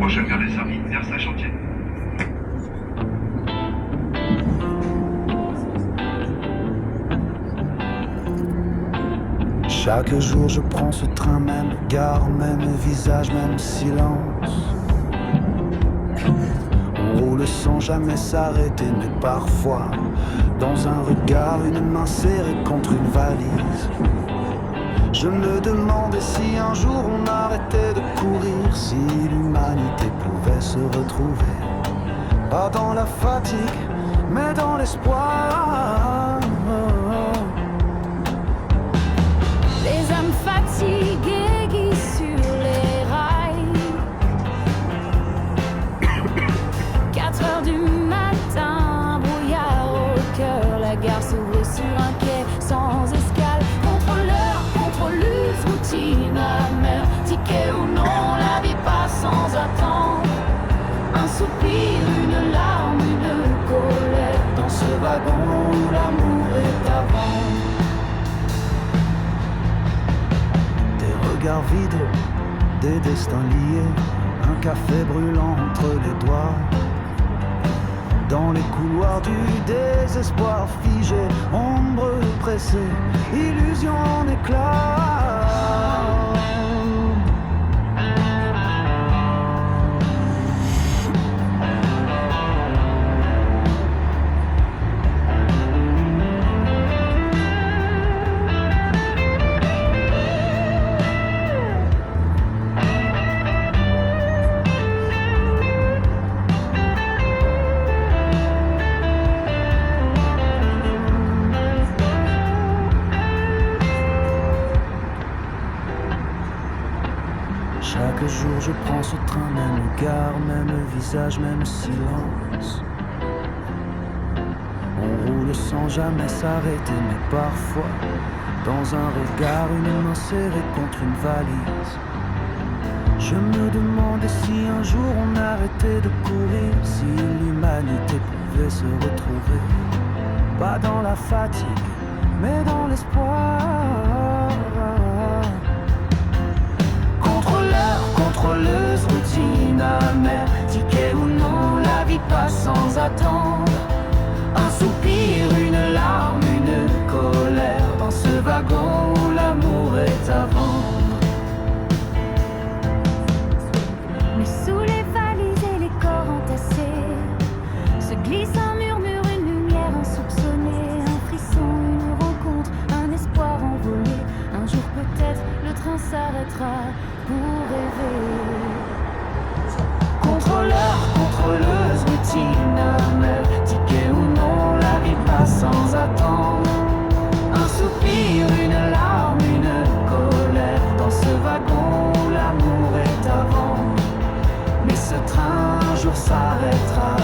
prochaine gare desservie, Versailles-Chantier. Chaque jour je prends ce train, même gare, même visage, même silence. On roule sans jamais s'arrêter, mais parfois, dans un regard, une main serrée contre une valise. Je me demandais si un jour on arrêtait de courir, si l'humanité pouvait se retrouver. Pas dans la fatigue, mais dans l'espoir. Les âmes fatiguées qui sur les rails. 4 heures du matin, brouillard au cœur. La gare s'ouvre sur un quai sans escale. Contrôleuse, routine amère. Ticket ou non, la vie passe sans attendre. Un soupir, une larme, une colère. Dans ce wagon où l'amour est à vendre. Regards vides, des destins liés, un café brûlant entre les doigts. Dans les couloirs du désespoir figé, ombre pressée, illusion en éclats. Chaque jour je prends ce train, même gare, même visage, même silence. On roule sans jamais s'arrêter, mais parfois, dans un regard, une main serrée contre une valise. Je me demandais si un jour on arrêtait de courir, si l'humanité pouvait se retrouver. Pas dans la fatigue, mais dans l'espoir. Contrôleuse, routine amère. Ticket ou non, la vie passe sans attendre. Un soupir, une larme, une colère. Dans ce wagon où l'amour est à vendre. Mais sous les valises et les corps entassés se glisse un murmure, une lumière insoupçonnée. Un frisson, une rencontre, un espoir envolé. Un jour peut-être le train s'arrêtera pour rêver. Contrôleuse, routine amère. Ticket ou non, la vie passe sans attendre. Un soupir, une larme, une colère. Dans ce wagon où l'amour est à vendre. Mais ce train un jour s'arrêtera.